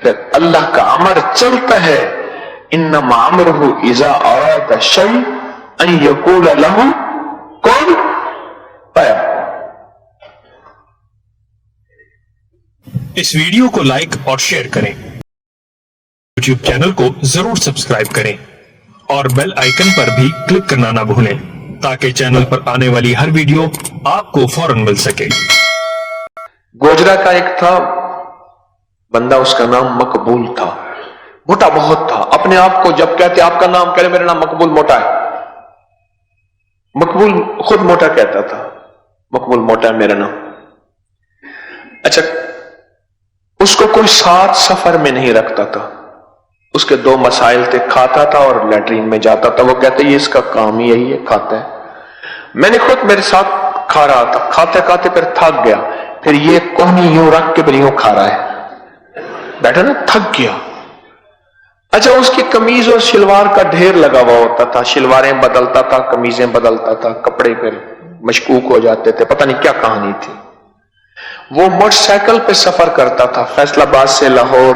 پھر اللہ کا امر چلتا ہے، انما امرہ اذا اراد شیئا ان یقول لہ کن فیکون۔ اس ویڈیو کو لائک اور شیئر کریں، یوٹیوب چینل کو ضرور سبسکرائب کریں اور بیل آئیکن پر بھی کلک کرنا نہ بھولیں تاکہ چینل پر آنے والی ہر ویڈیو آپ کو فوراً مل سکے۔ گوجرا کا ایک تھا بندہ، اس کا نام مقبول تھا، موٹا بہت تھا، اپنے آپ کو جب کہتے آپ کا نام کہہ میرا نام مقبول موٹا ہے، مقبول خود موٹا کہتا تھا، مقبول موٹا ہے میرا نام۔ اچھا، اس کو کوئی ساتھ سفر میں نہیں رکھتا تھا، اس کے دو مسائل تھے، کھاتا تھا اور لیٹرین میں جاتا تھا۔ وہ کہتے یہ اس کا کام ہی یہی ہے، کھاتا ہے۔ میں نے خود میرے ساتھ کھا رہا تھا، کھاتے کھاتے پھر تھک گیا، پھر یہ کونی یوں رکھ کے پھر یوں کھا رہا ہے، بیٹھا نا، تھک گیا۔ اچھا، اس کی قمیض اور شلوار کا ڈھیر لگا ہوا ہوتا تھا، شلواریں بدلتا تھا، قمیضیں بدلتا تھا، کپڑے پھر مشکوک ہو جاتے تھے، پتہ نہیں کیا کہانی تھی۔ وہ موٹر سائیکل پہ سفر کرتا تھا، فیصل آباد سے لاہور،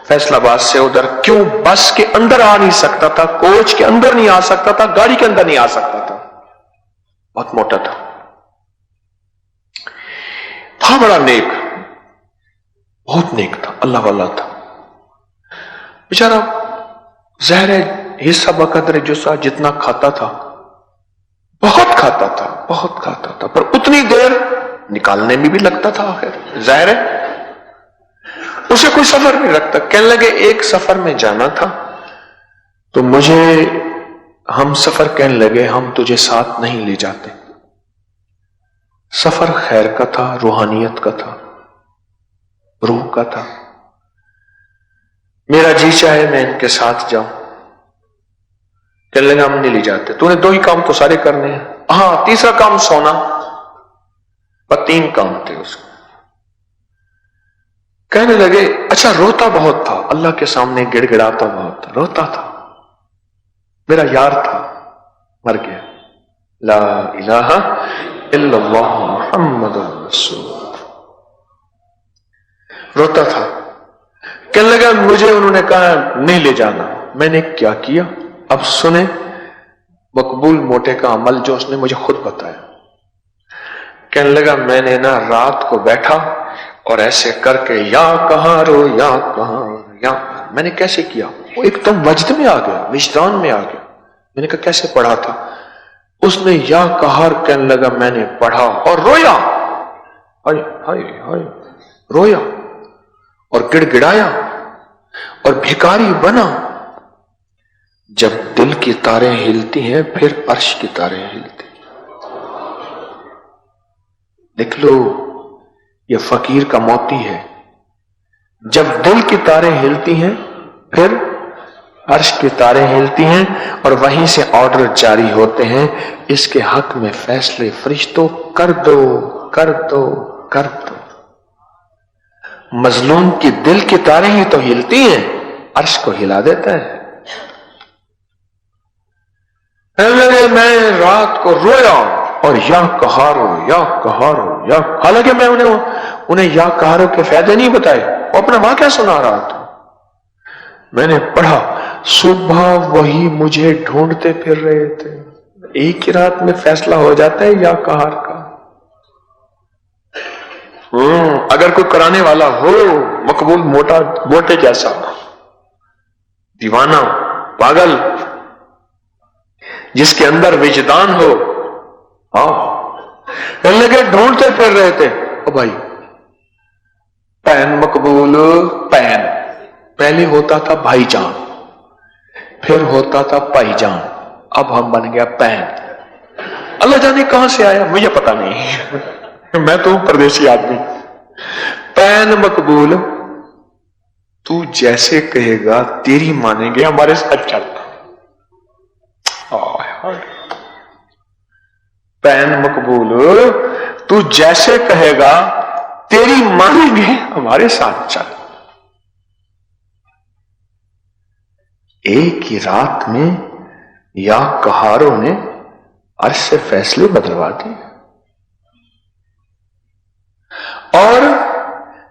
فیصل آباد سے ادھر۔ کیوں بس کے اندر آ نہیں سکتا تھا، کوچ کے اندر نہیں آ سکتا تھا، گاڑی کے اندر نہیں آ سکتا تھا، بہت موٹا تھا بڑا نیک، بہت نیک تھا، اللہ والا تھا بیچارہ۔ زہر حصہ بقدر جسہ، جتنا کھاتا تھا بہت کھاتا تھا، بہت کھاتا تھا، پر اتنی دیر نکالنے میں بھی لگتا تھا، آخر ظاہر ہے اسے کوئی سفر نہیں رکھتا۔ کہنے لگے ایک سفر میں جانا تھا تو مجھے ہم سفر کہنے لگے ہم تجھے ساتھ نہیں لے جاتے۔ سفر خیر کا تھا، روحانیت کا تھا، روح کا تھا۔ میرا جی چاہے میں ان کے ساتھ جاؤں، کہنے لگے ہم نہیں لے جاتے، تو نے دو ہی کام تو سارے کرنے ہیں، ہاں تیسرا کام سونا، پر 3 کام تھے اس کو۔ کہنے لگے اچھا، روتا بہت تھا، اللہ کے سامنے گڑ گڑاتا بہت تھا، روتا تھا، میرا یار تھا، مر گیا، لا الہ الا اللہ محمد رسول، روتا تھا۔ کہنے لگا مجھے انہوں نے کہا نہیں لے جانا۔ میں نے کیا کیا؟ اب سنیں مقبول موٹے کا عمل جو اس نے مجھے خود بتایا۔ کہنے لگا میں نے نا رات کو بیٹھا اور ایسے کر کے یا کہاں رو یا کہاں یا، میں نے کیسے کیا؟ وہ ایک دم وجد میں آ گیا، وجدان میں آ گیا۔ میں نے کہا کیسے پڑھا تھا؟ اس نے یا کہار کہنے لگا میں نے پڑھا اور رویا، ہائے ہائے ہائے، رویا اور گڑ گڑایا اور بھکاری بنا۔ جب دل کی تاریں ہلتی ہیں پھر عرش کی تاریں ہلتی ہیں۔ دیکھ لو یہ فقیر کا موتی ہے، جب دل کی تاریں ہلتی ہیں پھر عرش کی تاریں ہلتی ہیں، اور وہیں سے آرڈر جاری ہوتے ہیں اس کے حق میں فیصلے فرشتوں کر دو کر دو کر دو۔ مظلوم کی دل کی تاریں ہی تو ہلتی ہیں، عرش کو ہلا دیتا ہے۔ میں رات کو رویا اور یا کہارو یا کہارو یا، حالانکہ میں انہیں یا کہارو کے فائدے نہیں بتائے، وہ اپنا واقعہ سنا رہا تھا۔ میں نے پڑھا، صبح وہی مجھے ڈھونڈتے پھر رہے تھے۔ ایک ہی رات میں فیصلہ ہو جاتا ہے یا کہار کا۔ اگر کوئی کرانے والا ہو مقبول موٹے جیسا، دیوانہ پاگل، جس کے اندر وجدان ہو، کہنے لگے ڈھونڈتے پھر رہے تھے۔ او بھائی، پین مقبول، پین پہلے ہوتا تھا بھائی جان، پھر ہوتا تھا بھائی جان، اب ہم بن گیا پین۔ اللہ جانے کہاں سے آیا، مجھے پتا نہیں، میں تو پردیسی آدمی۔ پین مقبول، تو جیسے کہے گا تیری مانیں گے، ہمارے ساتھ چلنا۔ پین مقبول، تو جیسے کہے گا تیری مانیں گے، ہمارے ساتھ چل۔ ایک ہی رات میں یا کہاروں نے عرش سے فیصلے بدلوا دیے، اور